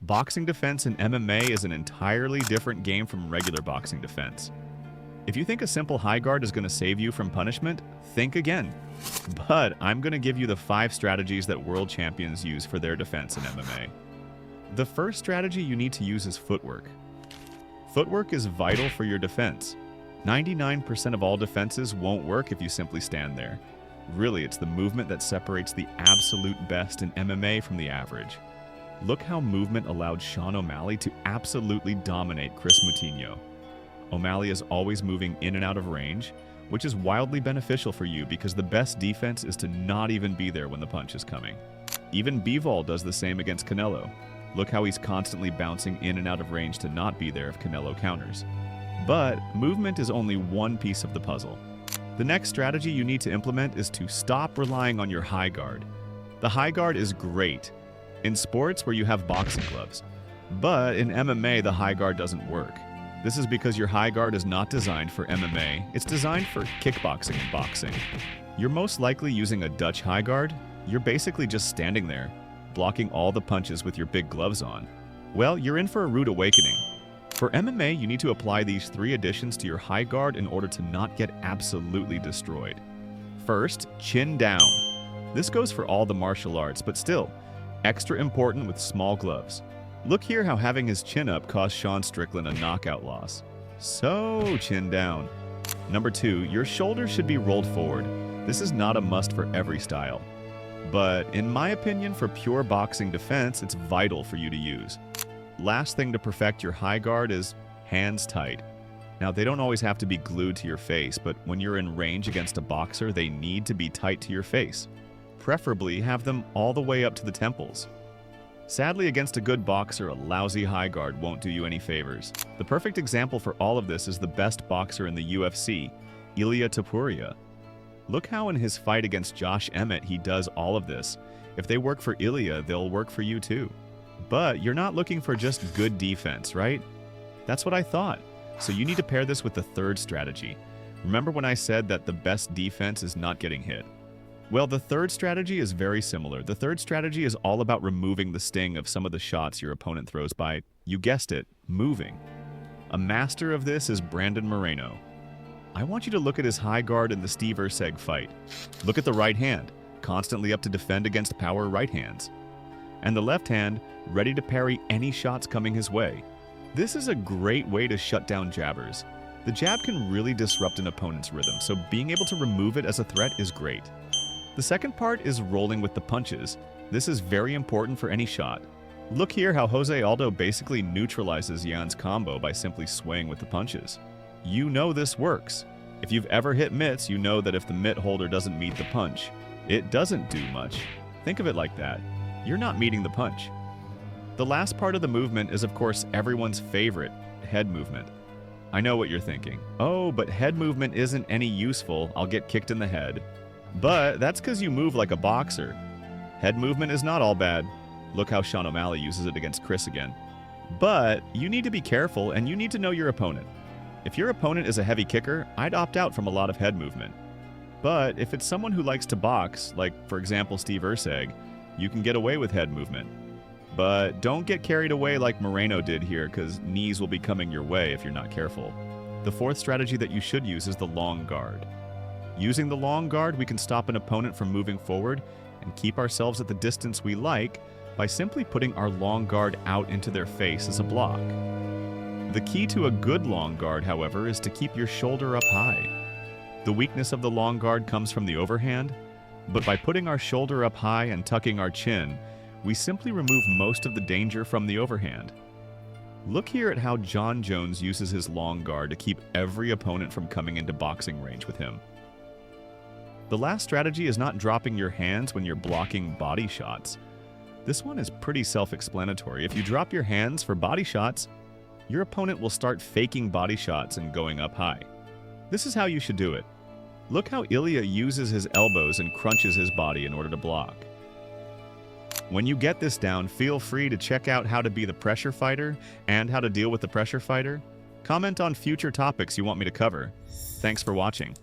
Boxing defense in MMA is an entirely different game from regular boxing defense. If you think a simple high guard is going to save you from punishment, think again. But I'm going to give you the 5 strategies that world champions use for their defense in MMA. The first strategy you need to use is footwork. Footwork is vital for your defense. 99% of all defenses won't work if you simply stand there. Really, it's the movement that separates the absolute best in MMA from the average. Look how movement allowed Sean O'Malley to absolutely dominate Chris Moutinho. O'Malley is always moving in and out of range, which is wildly beneficial for you because the best defense is to not even be there when the punch is coming. Even Bivol does the same against Canelo. Look how he's constantly bouncing in and out of range to not be there if Canelo counters. But movement is only one piece of the puzzle. The next strategy you need to implement is to stop relying on your high guard. The high guard is great in sports where you have boxing gloves, but in MMA the high guard doesn't work. This is because your high guard is not designed for MMA, it's designed for kickboxing and boxing. You're most likely using a Dutch high guard. You're basically just standing there, blocking all the punches with your big gloves on. Well, you're in for a rude awakening. For MMA, you need to apply these 3 additions to your high guard in order to not get absolutely destroyed. First, chin down. This goes for all the martial arts, but still, extra important with small gloves. Look here how having his chin up cost Sean Strickland a knockout loss. So, chin down. Number 2, your shoulders should be rolled forward. This is not a must for every style. But in my opinion, for pure boxing defense, it's vital for you to use. Last thing to perfect your high guard is hands tight. Now, they don't always have to be glued to your face, but when you're in range against a boxer, they need to be tight to your face. Preferably have them all the way up to the temples. Sadly, against a good boxer, a lousy high guard won't do you any favors. The perfect example for all of this is the best boxer in the UFC, Ilia Topuria. Look how in his fight against Josh Emmett he does all of this. If they work for Ilia, they'll work for you too. But you're not looking for just good defense, right? That's what I thought. So you need to pair this with the third strategy. Remember when I said that the best defense is not getting hit? Well, the third strategy is very similar. The third strategy is all about removing the sting of some of the shots your opponent throws by, you guessed it, moving. A master of this is Brandon Moreno. I want you to look at his high guard in the Steve Erceg fight. Look at the right hand, constantly up to defend against power right hands. And the left hand, ready to parry any shots coming his way. This is a great way to shut down jabbers. The jab can really disrupt an opponent's rhythm, so being able to remove it as a threat is great. The second part is rolling with the punches. This is very important for any shot. Look here how Jose Aldo basically neutralizes Jan's combo by simply swaying with the punches. You know this works. If you've ever hit mitts, you know that if the mitt holder doesn't meet the punch, it doesn't do much. Think of it like that. You're not meeting the punch. The last part of the movement is, of course, everyone's favorite, head movement. I know what you're thinking. Oh, but head movement isn't any useful. I'll get kicked in the head. But that's because you move like a boxer. Head movement is not all bad. Look how Sean O'Malley uses it against Chris again. But you need to be careful and you need to know your opponent. If your opponent is a heavy kicker, I'd opt out from a lot of head movement. But if it's someone who likes to box, like for example Steve Erceg, you can get away with head movement. But don't get carried away like Moreno did here, because knees will be coming your way if you're not careful. The fourth strategy that you should use is the long guard. Using the long guard, we can stop an opponent from moving forward and keep ourselves at the distance we like by simply putting our long guard out into their face as a block. The key to a good long guard, however, is to keep your shoulder up high. The weakness of the long guard comes from the overhand, but by putting our shoulder up high and tucking our chin, we simply remove most of the danger from the overhand. Look here at how John Jones uses his long guard to keep every opponent from coming into boxing range with him. The last strategy is not dropping your hands when you're blocking body shots. This one is pretty self-explanatory. If you drop your hands for body shots, your opponent will start faking body shots and going up high. This is how you should do it. Look how Ilia uses his elbows and crunches his body in order to block. When you get this down, feel free to check out how to be the pressure fighter and how to deal with the pressure fighter. Comment on future topics you want me to cover. Thanks for watching.